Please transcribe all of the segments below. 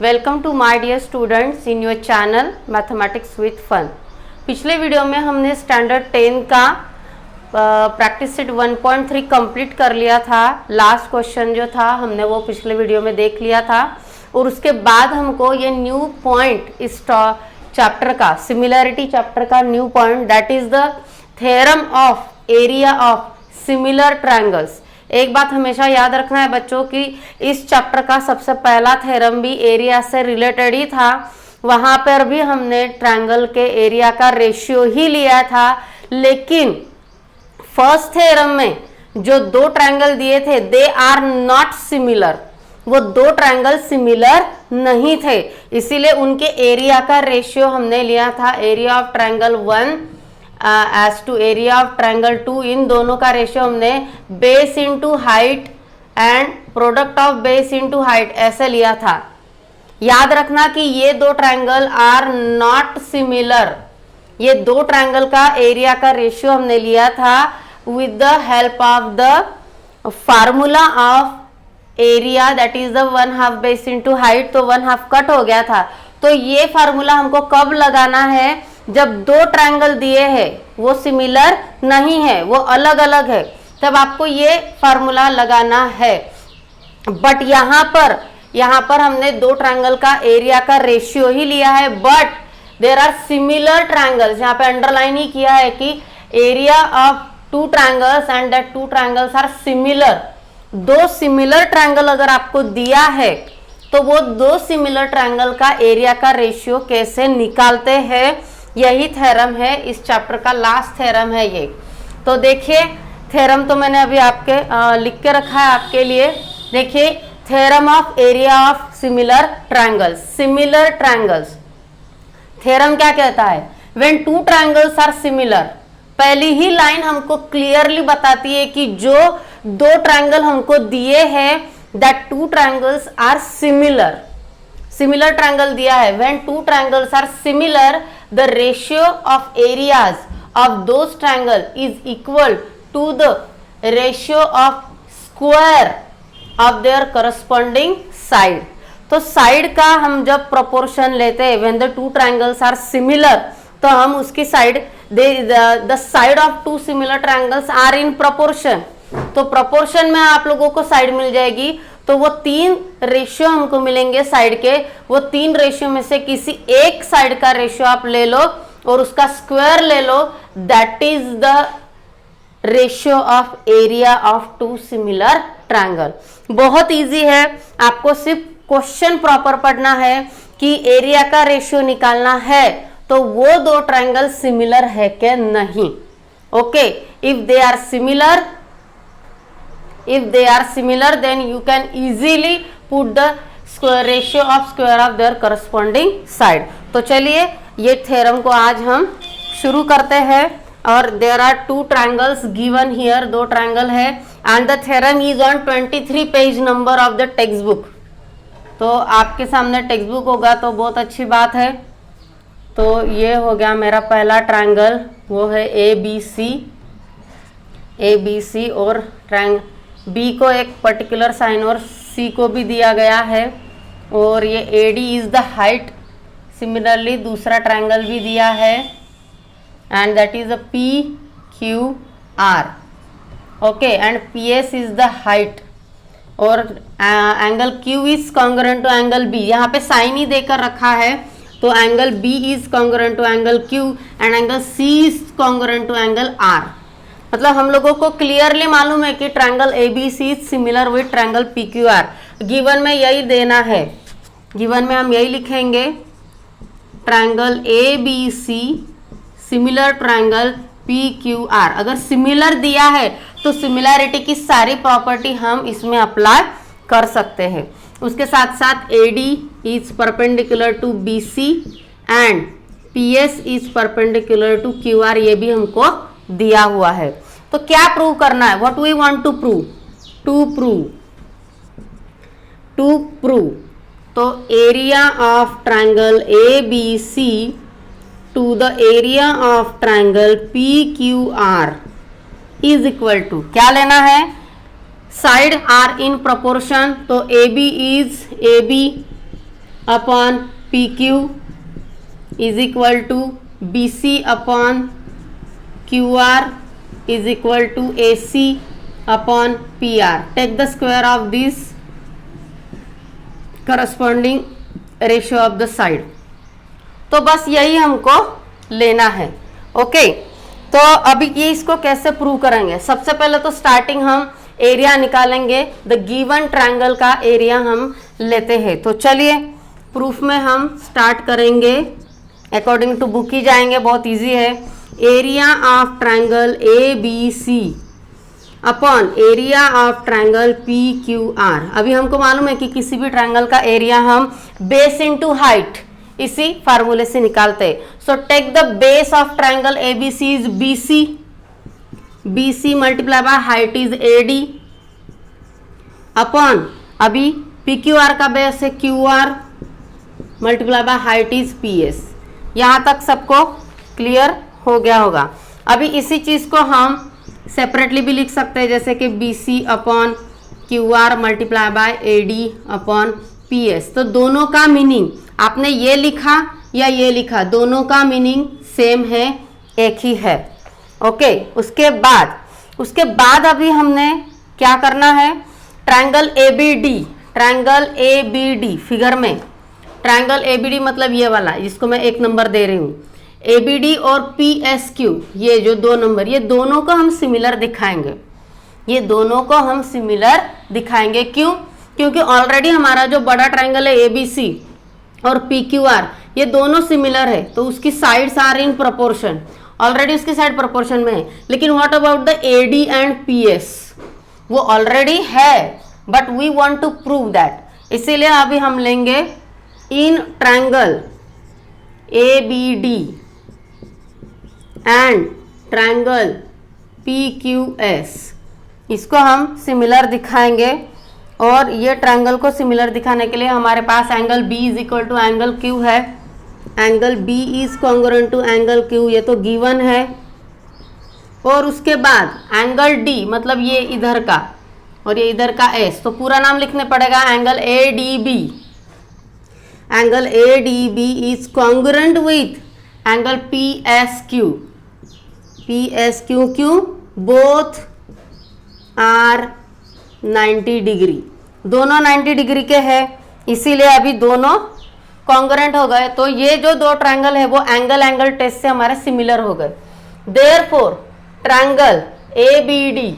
Welcome to my dear students in your channel mathematics with fun. पिछले video में हमने standard 10 का practice set 1.3 complete कर लिया था। लास्ट क्वेश्चन जो था हमने वो पिछले वीडियो में देख लिया था और उसके बाद हमको ये न्यू पॉइंट इस चैप्टर का, सिमिलैरिटी चैप्टर का new point, that is the theorem of area of similar triangles. एक बात हमेशा याद रखना है बच्चों कि इस चैप्टर का सबसे पहला थ्योरम भी एरिया से रिलेटेड ही था। वहां पर भी हमने ट्रायंगल के एरिया का रेशियो ही लिया था, लेकिन फर्स्ट थ्योरम में जो दो ट्रायंगल दिए थे दे आर नॉट सिमिलर, वो दो ट्रायंगल सिमिलर नहीं थे, इसीलिए उनके एरिया का रेशियो हमने लिया था area of triangle 1 as to area of triangle 2। इन दोनों का रेशियो हमने base into height and product of base into height ऐसे लिया था। याद रखना कि ये दो ट्रायंगल आर नॉट सिमिलर। ये दो ट्रायंगल का एरिया का रेशियो हमने लिया था with the help of the formula of area, that is the 1/2 base into height. तो 1/2 कट हो गया था। तो ये फार्मूला हमको कब लगाना है? जब दो ट्रायंगल दिए हैं वो सिमिलर नहीं है, वो अलग अलग है, तब आपको ये फार्मूला लगाना है। बट यहाँ पर हमने दो ट्रायंगल का एरिया का रेशियो ही लिया है, but there are similar triangles. यहाँ पे अंडरलाइन ही किया है कि area of two triangles and that two triangles are similar. दो सिमिलर ट्रायंगल अगर आपको दिया है तो वो दो सिमिलर ट्रायंगल का एरिया का रेशियो कैसे निकालते हैं, यही थ्योरम है इस चैप्टर का, लास्ट थ्योरम है ये। तो देखिए थ्योरम तो मैंने अभी आपके लिख के रखा है आपके लिए। देखिए theorem of area of similar triangles. Similar triangles theorem क्या कहता है? When two triangles are similar, पहली ही लाइन हमको क्लियरली बताती है कि जो दो ट्रायंगल हमको दिए हैं that two triangles are similar. Similar triangle दिया है, when two triangles are similar the ratio of areas of those triangle is equal to the ratio of square of their corresponding side। तो side का हम जब proportion लेते हैं when the two triangles are similar, तो हम उसकी side the side of two similar triangles are in proportion। तो प्रोपोर्शन में आप लोगों को साइड मिल जाएगी, तो वो तीन रेशियो हमको मिलेंगे साइड के। वो तीन रेशियो में से किसी एक साइड का रेशियो आप ले लो और उसका स्क्वायर ले लो, that is the ratio of area of two similar triangle. बहुत इजी है, आपको सिर्फ क्वेश्चन प्रॉपर पढ़ना है कि एरिया का रेशियो निकालना है तो वो दो ट्रायंगल सिमिलर है क्या नहीं। Okay, if they are similar, if they are similar then you can easily put the square ratio of square of their corresponding side। तो चलिए ये थ्योरम को आज हम शुरू करते हैं। और there are two triangles given here, दो ट्रायंगल है and the theorem is on 23 page number of the text book। तो आपके सामने टेक्स्ट बुक होगा तो बहुत अच्छी बात है। तो ये हो गया मेरा पहला ट्रायंगल, वो है ए बी सी और ट्रायंगल बी को एक पर्टिकुलर साइन और सी को भी दिया गया है और ये AD is the height. Similarly दूसरा ट्रायंगल भी दिया है and that is a PQR। Okay, and PS is the height और angle Q is congruent to angle B। यहाँ पे साइन ही देकर रखा है, तो angle B is congruent to angle Q and angle C is congruent to angle R। मतलब हम लोगों को क्लियरली मालूम है कि triangle ABC is similar with triangle PQR। Given में यही देना है, गिवन में हम यही लिखेंगे, triangle ABC similar triangle PQR। अगर सिमिलर दिया है तो सिमिलैरिटी की सारी प्रॉपर्टी हम इसमें अप्लाई कर सकते हैं। उसके साथ साथ AD is perpendicular to BC and PS is perpendicular to QR, ये भी हमको दिया हुआ है। तो क्या प्रूव करना है? What we want to prove? To prove तो area of triangle ABC to the area of triangle PQR is equal to, क्या लेना है? साइड आर इन प्रोपोर्शन, तो AB is AB upon P Q is equal to B C upon Q R is equal to A C upon P R. Take the square of this corresponding ratio of the side. तो बस यही हमको लेना है। Okay, तो अभी ये इसको कैसे प्रूव करेंगे? सबसे पहले तो स्टार्टिंग हम एरिया निकालेंगे। द गिवन ट्रायंगल का एरिया हम लेते हैं। तो चलिए प्रूफ में हम स्टार्ट करेंगे, अकॉर्डिंग टू बुक ही जाएंगे, बहुत इजी है। Area of triangle A B C upon area of triangle P Q R. अभी हमको मालूम है कि किसी भी ट्रायंगल का एरिया हम बेस इनटू हाइट इसी फार्मूले से निकालते हैं। So take the base of triangle A B C is B C, B C multiply by height is A D upon अभी पी क्यू आर का बेस है Q R multiply by height is P S. यहाँ तक सबको clear हो गया होगा। अभी इसी चीज को हम सेपरेटली भी लिख सकते हैं, जैसे कि B C upon Q R multiply by A D upon P S. तो दोनों का मीनिंग आपने ये लिखा या ये लिखा, दोनों का मीनिंग सेम है, एक ही है। ओके, उसके बाद अभी हमने क्या करना है? Triangle A B D, triangle A B D figure में ट्रायंगल ए बी डी मतलब ये वाला जिसको मैं 1 नंबर दे रही हूँ, ए बी डी और पी एस क्यू, ये जो 2 नंबर, ये दोनों को हम सिमिलर दिखाएंगे। ये दोनों को हम सिमिलर दिखाएंगे। क्यों? क्योंकि ऑलरेडी हमारा जो बड़ा ट्रायंगल है ए बी सी और पी क्यू आर, ये दोनों सिमिलर है, तो उसकी sides are in proportion. Already उसकी साइड प्रोपोर्शन में है। लेकिन what about the A D and P S? वो ऑलरेडी है, but we want to prove that. इसीलिए अभी हम लेंगे इन triangle A B D and triangle P Q S, इसको हम सिमिलर दिखाएंगे। और ये ट्रायंगल को सिमिलर दिखाने के लिए हमारे पास angle B is equal to angle Q है। Angle B is congruent to angle Q, ये तो गिवन है। और उसके बाद एंगल डी मतलब ये इधर का और ये इधर का एस, तो पूरा नाम लिखने पड़ेगा angle A D B. Angle A D B is congruent with angle P S Q. P S Q Q both are 90 degree, दोनों 90 डिग्री के हैं, इसीलिए अभी दोनों कॉन्ग्रुएंट हो गए। तो ये जो 2 ट्रायंगल है वो एंगल टेस्ट से हमारे सिमिलर हो गए। Therefore triangle A B D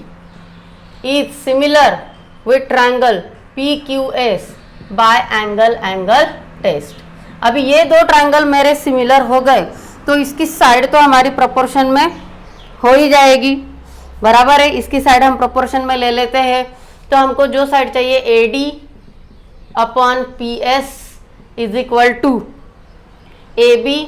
is similar with triangle P Q S by angle test. अभी ये 2 ट्रायंगल मेरे सिमिलर हो गए, तो इसकी साइड तो हमारी प्रोपोर्शन में हो ही जाएगी, बराबर है। इसकी साइड हम प्रोपोर्शन में ले लेते हैं। तो हमको जो साइड चाहिए A D upon P S is equal to A B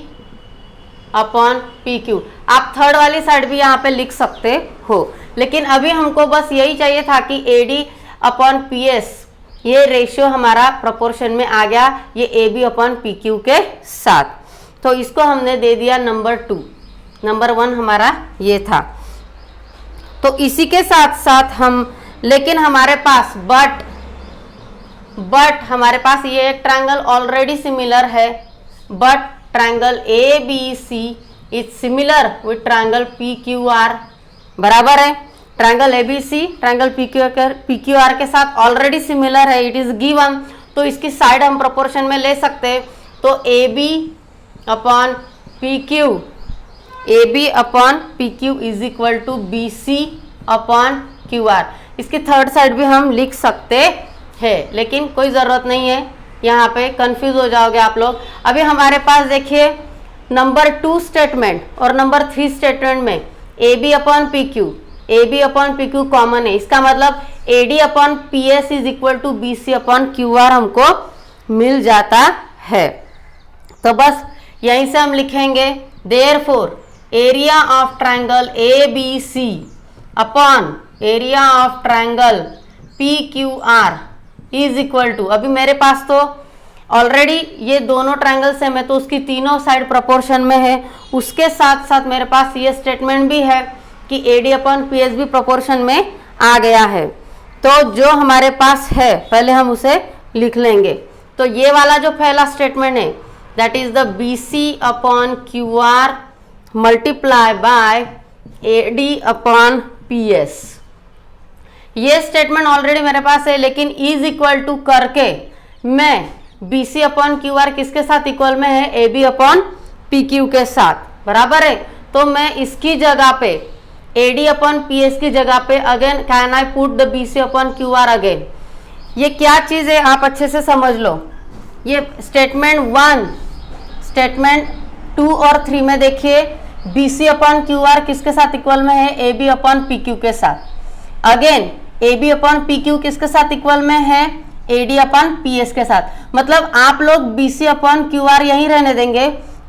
upon P Q. आप थर्ड वाली साइड भी यहाँ पे लिख सकते हो, लेकिन अभी हमको बस यही चाहिए था कि A D upon P S ये रेशियो हमारा प्रोपोर्शन में आ गया, ये A B upon P Q के साथ। तो इसको हमने दे दिया नंबर 2। नंबर 1 हमारा ये था। तो इसी के साथ साथ हम, लेकिन हमारे पास बट हमारे पास ये एक ट्रायंगल ऑलरेडी सिमिलर है। But triangle A B C is similar with triangle P Q R, बराबर है। Triangle A B C triangle P Q R के साथ ऑलरेडी सिमिलर है, इट इज गिवन। तो इसकी साइड हम प्रोपोर्शन में ले सकते हैं। तो A B upon P Q, A B upon P Q is equal to B C upon Q R. इसकी थर्ड साइड भी हम लिख सकते हैं, लेकिन कोई ज़रूरत नहीं है, यहाँ पे कंफ्यूज हो जाओगे आप लोग। अभी हमारे पास देखिए नंबर 2 स्टेटमेंट और नंबर 3 स्टेटमेंट में A B upon P Q common है। इसका मतलब A D upon P S is equal to B C upon Q R हमको मिल जाता है। तो बस यहीं से हम लिखेंगे therefore area of triangle A B C upon area of triangle P Q R is equal to, अभी मेरे पास तो ऑलरेडी ये दोनों ट्रायंगल सेम है, तो उसकी तीनों साइड प्रोपोर्शन में है। उसके साथ साथ मेरे पास ये स्टेटमेंट भी है कि A D upon P S भी प्रोपोर्शन में आ गया है। तो जो हमारे पास है पहले हम उसे लिख लेंगे। तो ये वाला जो पहला स्टेटमेंट है that is the BC upon QR multiply by AD upon PS। ये स्टेटमेंट ऑलरेडी मेरे पास है, लेकिन इज इक्वल टू करके मैं BC अपॉन QR किसके साथ इक्वल में है, AB अपॉन PQ के साथ, बराबर है। तो मैं इसकी जगह पे AD अपॉन PS की जगह पे again can I put the BC upon QR again. ये क्या चीज है आप अच्छे से समझ लो। ये स्टेटमेंट 1, स्टेटमेंट 2 और 3 में देखिए BC अपॉन QR किसके साथ इक्वल में है, AB अपॉन PQ के साथ। अगेन AB अपॉन PQ किसके साथ इक्वल में है, AD अपॉन PS के साथ। मतलब आप लोग BC अपॉन QR यहीं रहने देंगे,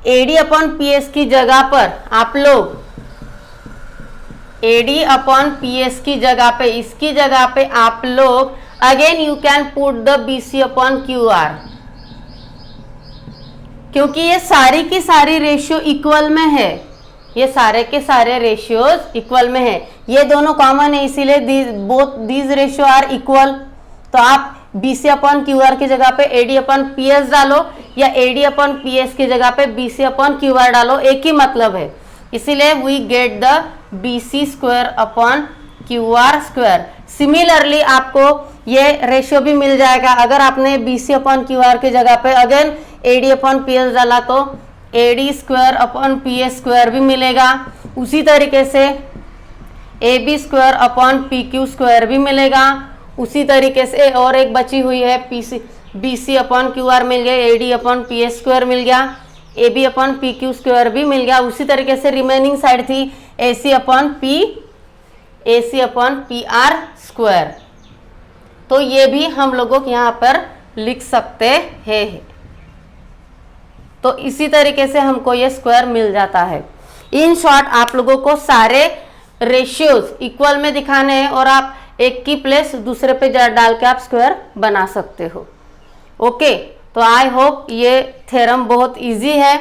AD अपॉन PS की जगह पर आप लोग AD अपॉन PS की जगह पे, इसकी जगह पे आप लोग again you can put the BC upon QR, क्योंकि ये सारी की सारी रेशियो इक्वल में है, ये सारे के सारे रेशियोज इक्वल में है, ये दोनों कॉमन है, इसीलिए both these ratio are equal. तो आप BC अपॉन QR की जगह पे AD अपॉन PS डालो या AD अपॉन PS की जगह पे BC अपॉन QR डालो, एक ही मतलब है। इसीलिए we get the BC square upon QR square. Similarly आपको ये रेशियो भी मिल जाएगा, अगर आपने BC अपॉन QR की जगह पे अगेन AD अपॉन PS डाला तो AD square upon PS square भी मिलेगा। उसी तरीके से AB square upon PQ square भी मिलेगा। उसी तरीके से और एक बची हुई है BC अपॉन QR मिल गया, AD अपॉन PS स्क्वायर मिल गया, AB अपॉन PQ स्क्वायर भी मिल गया। उसी तरीके से रिमेनिंग साइड थी AC अपॉन PR स्क्वायर। तो ये भी हम लोगों को यहाँ पर लिख सकते हैं। तो इसी तरीके से हमको ये स्क्वायर मिल जाता है। इन शॉर्ट आप लोगों को सारे रेशियोज इक्वल में दिखाने हैं और आप एक की प्लेस दूसरे पे डाल के आप स्क्वायर बना सकते हो। ओके, तो आई होप ये थ्योरम बहुत इजी है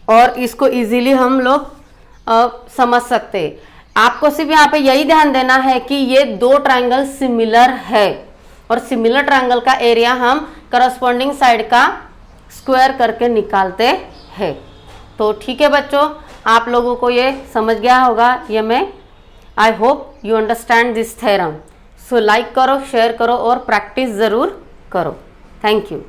और इसको इजीली हम लोग समझ सकते हैं। आपको सिर्फ यहाँ पे यही ध्यान देना है कि ये दो ट्रायंगल सिमिलर है और सिमिलर ट्रायंगल का एरिया हम करस्पॉन्डिंग साइड का स्क्वायर करके निकालते हैं। तो ठीक है बच्चों, आप लोगों को ये समझ गया होगा। ये मैं I hope you understand this theorem. So like करो, शेयर करो और प्रैक्टिस ज़रूर करो। Thank you.